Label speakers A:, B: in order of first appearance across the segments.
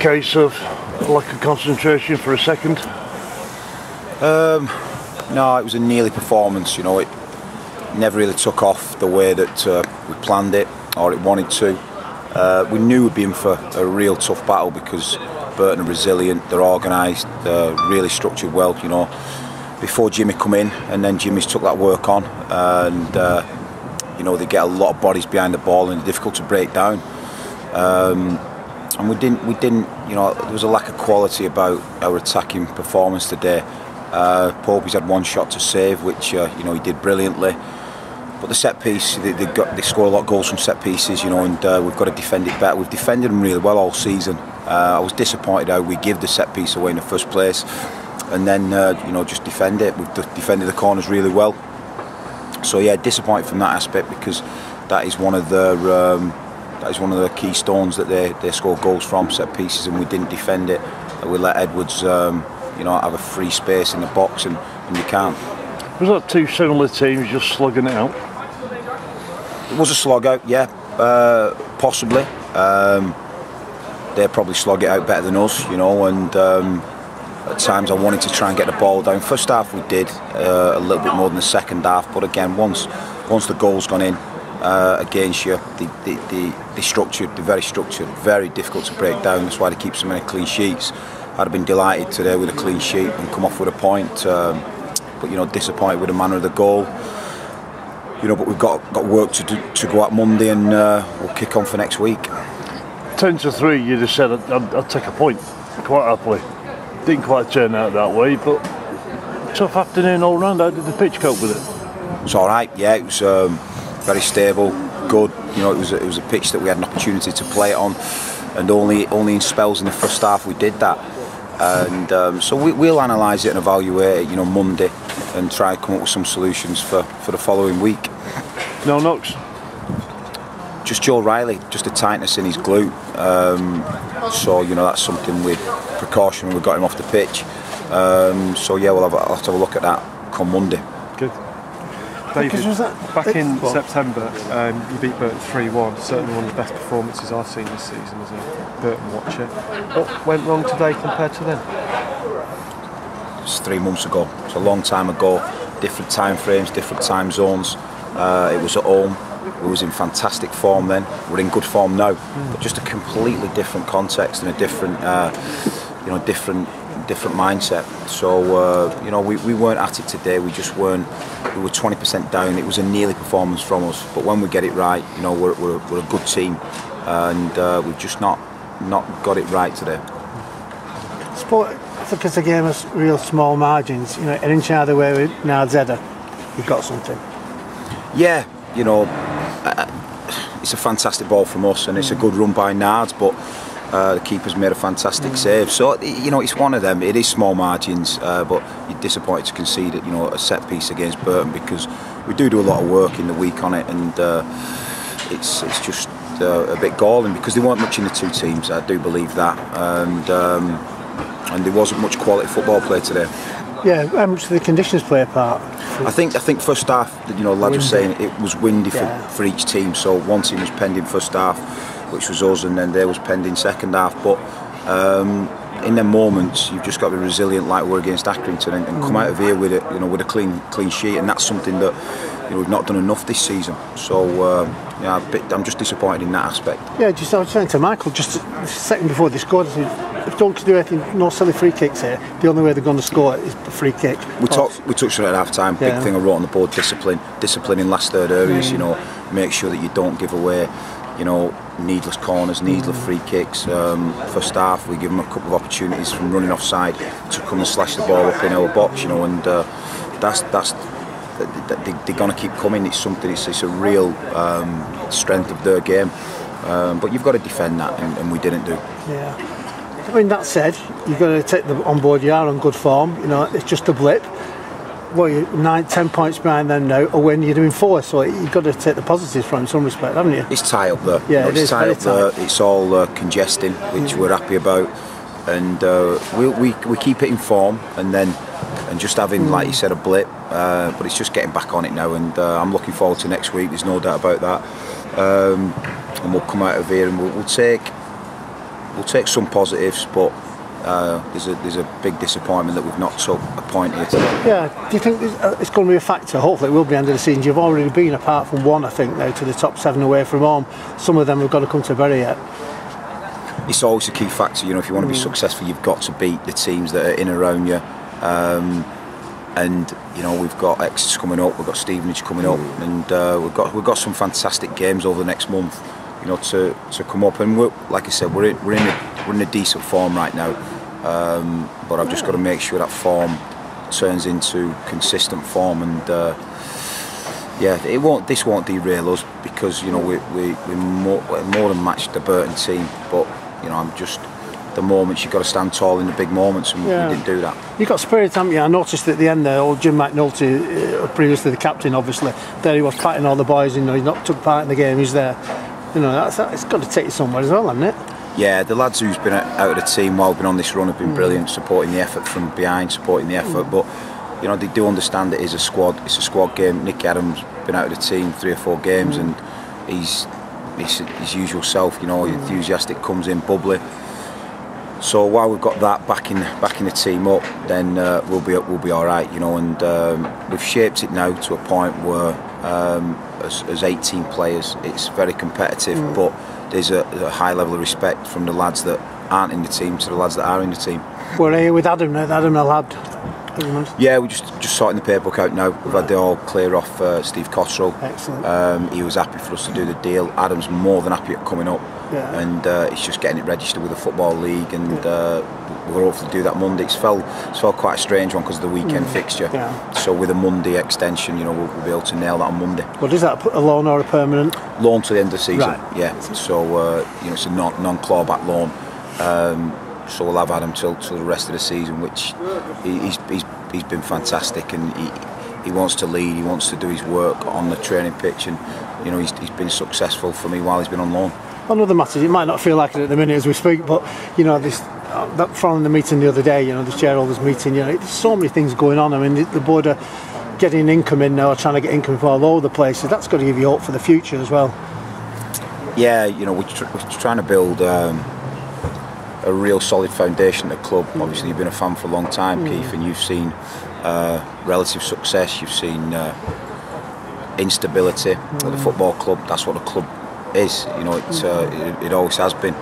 A: case of lack of concentration for a second?
B: No, it was a nearly performance. You know, it never really took off the way that we planned it or it wanted to. We knew we'd be in for a real tough battle because Burton are resilient, they're organised, they're really structured well. You know, before Jimmy come in, and then Jimmy's took that work on, and you know, they get a lot of bodies behind the ball and they're difficult to break down. And we didn't, you know, there was a lack of quality about our attacking performance today. Popey's had one shot to save, which you know, he did brilliantly. But the set piece, they score a lot of goals from set pieces, you know, and we've got to defend it better. We've defended them really well all season. I was disappointed how we give the set piece away in the first place, and then you know, just defend it. We've defended the corners really well. So yeah, disappointed from that aspect because that is one of the keystones that they score goals from, set pieces, and we didn't defend it. We let Edwards, you know, have a free space in the box, and you can't.
A: Was that two similar teams just slugging it out?
B: It was a slog out, yeah, possibly. They probably slog it out better than us, you know, and at times I wanted to try and get the ball down. First half we did a little bit more than the second half, but again, once the goal's gone in against you, they're structured, they're very structured, very difficult to break down. That's why they keep so many clean sheets. I'd have been delighted today with a clean sheet and come off with a point, but you know, disappointed with the manner of the goal. You know, but we've got work to do, to go out Monday, and we'll kick on for next week.
A: 10-3, you just said I'd take a point quite happily. Didn't quite turn out that way, but tough afternoon all round. How did the pitch cope with it?
B: It's all right. Yeah, it was very stable, good. You know, it was a pitch that we had an opportunity to play it on, and only in spells in the first half we did that. And so we'll analyse it and evaluate it, you know, Monday, and try and come up with some solutions for the following week.
A: No knocks?
B: Just Joe Riley, just a tightness in his glute. So you know, that's something with precaution when we got him off the pitch. So yeah, I'll have to have a look at that come Monday.
A: Good.
C: David, back in September, you beat Burton 3-1. Certainly one of the best performances I've seen this season as a Burton watcher. What went wrong today compared to then?
B: It's 3 months ago. It's a long time ago. Different time frames, different time zones. It was at home. We was in fantastic form then. We're in good form now, but just a completely different context and a different, you know, different mindset. So you know, we weren't at it today. We just weren't. We were 20% down. It was a nearly performance from us, but when we get it right, you know, we're a good team, and we've just not got it right today.
D: Sport, because the game has real small margins. You know, an inch either way with Nard's header, you've got something.
B: Yeah, you know, it's a fantastic ball from us, and it's a good run by Nards, but the keeper's made a fantastic save. So you know, it's one of them. It is small margins, but you're disappointed to concede it, you know, a set piece against Burton, because we do a lot of work in the week on it, and it's just a bit galling because there weren't much in the two teams. I do believe that, and there wasn't much quality football play today.
D: Yeah, how much do the conditions play a part?
B: I think first half, you know, lads were saying it was windy for each team. So one team was pending first half, which was us, and then there was pending second half. But in them moments, you've just got to be resilient, like we're against Accrington, and come out of here with it, you know, with a clean sheet. And that's something that, you know, we've not done enough this season. So yeah, I'm just disappointed in that aspect.
D: Yeah, just I was saying to Michael just a second before they scored, if don't do anything, no silly free kicks here. The only way they're going to score is a free kick.
B: We touched on it at half time. Big thing I wrote on the board: discipline in last third areas. You know, make sure that you don't give away, you know, needless corners, needless free kicks. First half, we give them a couple of opportunities from running offside to come and slash the ball up in our box. You know, and that's they're going to keep coming. It's something. It's a real strength of their game. But you've got to defend that, and we didn't do.
D: Yeah. I mean, that said, you've got to take them on board. You are on good form. You know, it's just a blip. Well, you're 9-10 points behind them now, or when you're doing 4, so you've got to take the positives from in some respect, haven't you?
B: It's tight up there.
D: Yeah,
B: you know, it's tight up there. It's all congesting, which we're happy about, and we keep it in form, and just having, like you said, a blip. But it's just getting back on it now, and I'm looking forward to next week. There's no doubt about that. And we'll come out of here, and we'll take we'll take some positives, but there's a big disappointment that we've not took a point here today.
D: Yeah, do you think it's going to be a factor? Hopefully it will be end of the season. You've already been, apart from one I think now, to the top 7 away from home. Some of them have got to come to Bury yet.
B: It's always a key factor, you know, if you want to be successful you've got to beat the teams that are in and around you. And you know, we've got Exeter coming up, we've got Stevenage coming up, and we've got some fantastic games over the next month, you know, to come up. And like I said, we're in a decent form right now, but I've just got to make sure that form turns into consistent form. And yeah, this won't derail us, because you know we're more than matched the Burton team. But you know, the moments you've got to stand tall in the big moments, and we didn't do that.
D: You've got spirit, haven't you? I noticed at the end there, old Jim McNulty, previously the captain, obviously, there he was patting all the boys. You know, he's not took part in the game. He's there. You know, it's got to take you somewhere as well, hasn't it?
B: Yeah, the lads who's been out of the team while we've been on this run have been brilliant, supporting the effort from behind, supporting the effort. But you know, they do understand it is a squad. It's a squad game. Nick Adams been out of the team 3 or 4 games, and he's his usual self. You know, enthusiastic, comes in bubbly. So while we've got that backing the team up, then we'll be all right, you know. And we've shaped it now to a point where, as 18 players, it's very competitive. But there's a high level of respect from the lads that aren't in the team to the lads that are in the team.
D: We're here with Adam now. Adam, the lad.
B: Yeah, we're just sorting the paperwork out now. We've had the all clear off Steve Cottrell.
D: Excellent.
B: He was happy for us to do the deal. Adam's more than happy at coming up.
D: Yeah.
B: And it's just getting it registered with the Football League, and we'll hopefully do that Monday. It's felt quite a strange one because of the weekend fixture.
D: Yeah.
B: So with a Monday extension, you know, we'll be able to nail that on Monday.
D: Well, is that a loan or a permanent?
B: Loan to the end of the season.
D: Right.
B: Yeah. So you know, it's a non-clawback loan. So we'll have Adam till the rest of the season, which he's been fantastic, and he wants to lead. He wants to do his work on the training pitch, and you know, he's been successful for me while he's been on loan. On
D: other matters, it might not feel like it at the minute as we speak, but you know, this that following the meeting the other day, you know, the shareholders meeting, you know, there's so many things going on. I mean, the board are getting income in now, or trying to get income from all over the places. That's got to give you hope for the future as well.
B: Yeah, you know, we're trying to build a real solid foundation at the club. Obviously, you've been a fan for a long time, Keith, and you've seen relative success. You've seen instability at the football club. That's what the club is. You know, it always has been.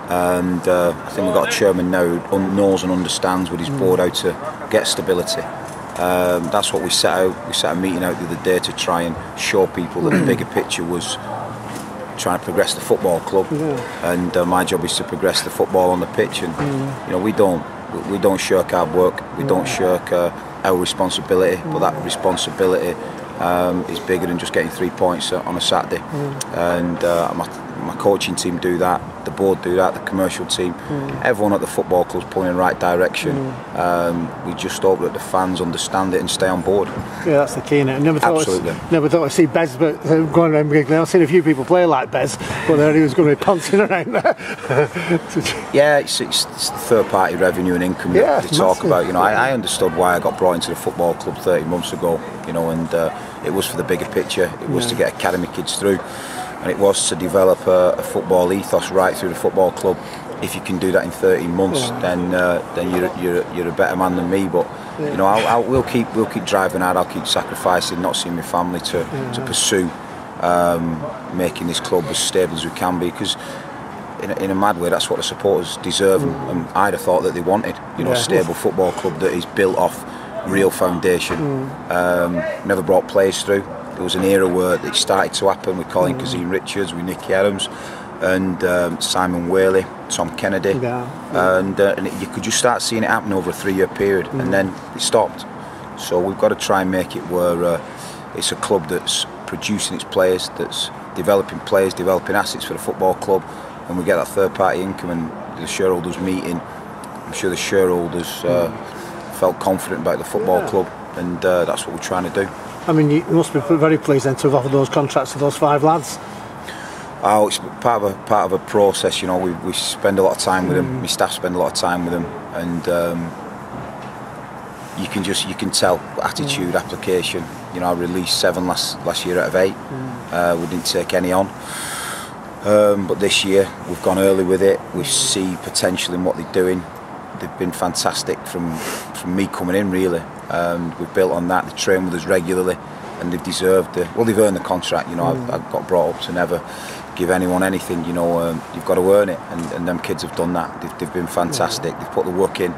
B: And I think we've got a chairman now who knows and understands with his board how to get stability. That's what we set out. We set a meeting out the other day to try and show people that the bigger picture was trying to progress the football club, and my job is to progress the football on the pitch. And you know, we don't shirk our work, we don't shirk our responsibility, but that responsibility is bigger than just getting 3 points on a Saturday. And my coaching team do that, the board do that, the commercial team, everyone at the football club's pulling in the right direction. We just hope that the fans understand it and stay on board.
D: Yeah, that's the key. I never thought I'd see Bez going around giggling. I've seen a few people play like Bez, but then he was going to be pouncing around there.
B: Yeah, it's the third party revenue and income that they talk about. You know, I understood why I got brought into the football club 30 months ago, you know, and it was for the bigger picture. It was to get academy kids through, and it was to develop a football ethos right through the football club. If you can do that in 13 months, then you're a better man than me. But you know, we'll keep driving hard. I'll keep sacrificing, not seeing my family to pursue making this club as stable as we can be. Because in a mad way, that's what the supporters deserve, and I'd have thought that they wanted. You know, a stable football club that is built off real foundation. Never brought players through. There was an era where it started to happen with Colin Kazim Richards, with Nicky Adams, and Simon Whaley, Tom Kennedy, and you could just start seeing it happen over a 3-year period, and then it stopped. So we've got to try and make it where it's a club that's producing its players, that's developing players, developing assets for the football club, and we get that third-party income. And the shareholders meeting, I'm sure the shareholders felt confident about the football club, and that's what we're trying to do.
D: I mean, you must be very pleased then to have offered those contracts to those 5 lads.
B: Oh, it's part of a process. You know, we spend a lot of time with them. My staff spend a lot of time with them, and you can tell attitude, application. You know, I released 7 last year out of 8. We didn't take any on. But this year we've gone early with it. We see potential in what they're doing. They've been fantastic from me coming in, really. We've built on that. They train with us regularly, and they've deserved they've earned the contract. You know, I've got brought up to never give anyone anything. You know, you've got to earn it, and them kids have done that. They've been fantastic. They've put the work in.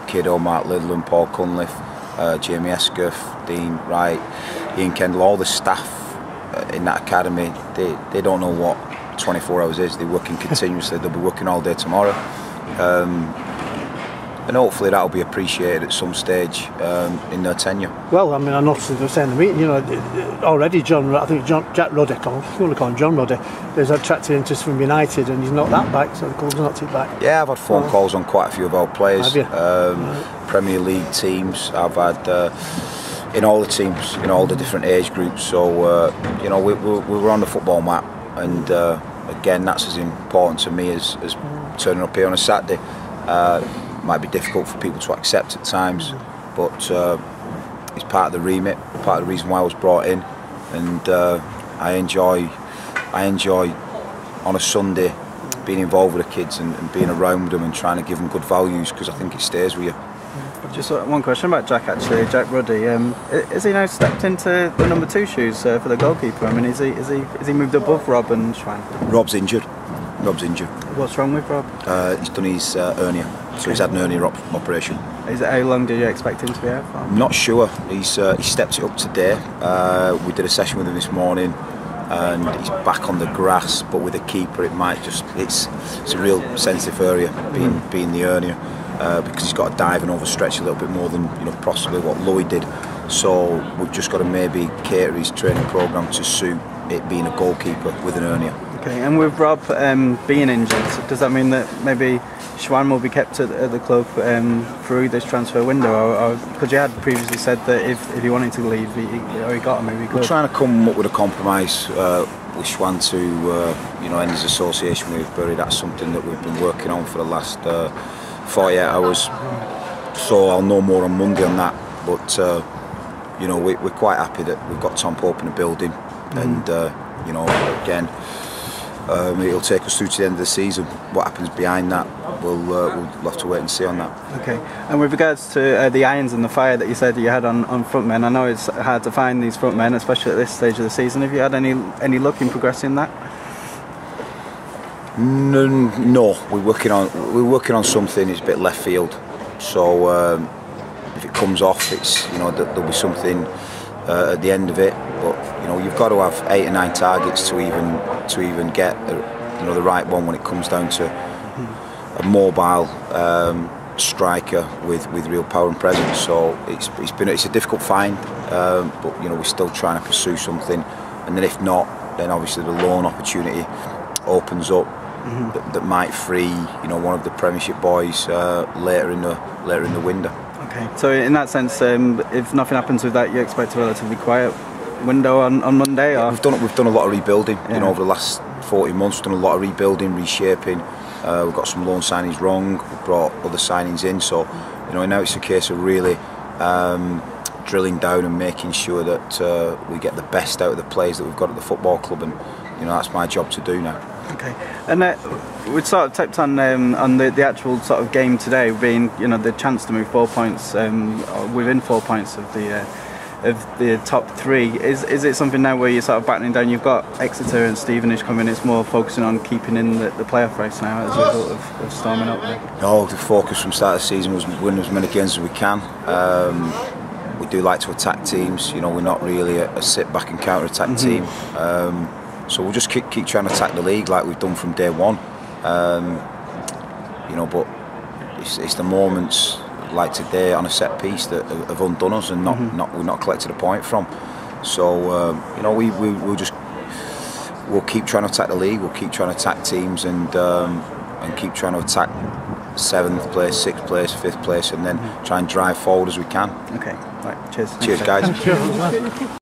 B: Kiddo, Mark Lidland, Paul Cunliffe, Jamie Escuff, Dean Wright, Ian Kendall, all the staff in that academy. They don't know what 24 hours is. They're working continuously. They'll be working all day tomorrow. And hopefully that'll be appreciated at some stage in their tenure.
D: Well, I mean, I noticed they were saying in the meeting, you know, already Jack Ruddy, if you want to call him John Ruddy, there's attracted interest from United, and he's not that back, so the club's knocked it back. Yeah,
B: I've had phone calls on quite a few of our players.
D: Have you? Right.
B: Premier League teams. I've had in all the teams, in all the different age groups. So you know, we were on the football map, and again, that's as important to me as turning up here on a Saturday. Might be difficult for people to accept at times, but it's part of the remit, part of the reason why I was brought in, and I enjoy on a Sunday being involved with the kids and being around them and trying to give them good values, because I think it stays with you.
E: Just one question about Jack, actually. Jack Ruddy, is he now stepped into the number 2 shoes for the goalkeeper? I mean, is he moved above Rob and Schwan?
B: Rob's injured.
E: What's wrong with Rob?
B: He's done his hernia, so he's had an hernia operation.
E: How long do you expect him to be out for?
B: I'm not sure. He stepped it up today. We did a session with him this morning, and he's back on the grass, but with a keeper it's a real sensitive area, being the hernia, because he's got to dive and overstretch a little bit more than, you know, possibly what Lloyd did. So we've just got to maybe cater his training programme to suit it being a goalkeeper with an hernia.
E: Okay, and with Rob being injured, does that mean that maybe Schwan will be kept at the club through this transfer window? Or because you had previously said that if he wanted to leave, he got him, he could.
B: We're trying to come up with a compromise with Schwan to you know, end his association with Bury. That's something that we've been working on for the last 48 hours. So I'll know more on Monday on that. But you know, we're quite happy that we've got Tom Pope in the building, and you know, again, it'll take us through to the end of the season. What happens behind that, we'll have to wait and see on that.
E: Okay. And with regards to the irons and the fire that you said you had on front men, I know it's hard to find these front men, especially at this stage of the season. Have you had any luck in progressing that?
B: No, we're working on something. It's a bit left field. So if it comes off, it's, you know, there'll be something at the end of it. But, you know, you've got to have 8 or 9 targets to even get the right one when it comes down to a mobile striker with real power and presence. So it's a difficult find, but, you know, we're still trying to pursue something. And then if not, then obviously the loan opportunity opens up. That might free, you know, one of the Premiership boys later in the window.
E: Okay, so in that sense, if nothing happens with that, you expect a relatively quiet window on Monday? Or?
B: We've done a lot of rebuilding. You know, over the last 40 months, we've done a lot of rebuilding, reshaping. We've got some loan signings wrong. We've brought other signings in. So, you know, now it's a case of really drilling down and making sure that we get the best out of the players that we've got at the football club, and, you know, that's my job to do now.
E: Okay, and we'd sort of touched on the actual sort of game today being, you know, the chance to move 4 points within 4 points of the top 3. Is it something now where you're sort of battling down? You've got Exeter and Stevenage coming. It's more focusing on keeping in the playoff race now as a result of storming up there.
B: No, the focus from start of the season was win as many games as we can. We do like to attack teams. You know, we're not really a sit back and counter attack team. So we'll just keep trying to attack the league like we've done from day one. You know, but it's the moments like today on a set piece that have undone us, and we've not collected a point from. So you know, we'll keep trying to attack the league. We'll keep trying to attack teams, and keep trying to attack 7th place, 6th place, 5th place, and then try and drive forward as we can.
E: Okay, right. Cheers.
B: Cheers, guys.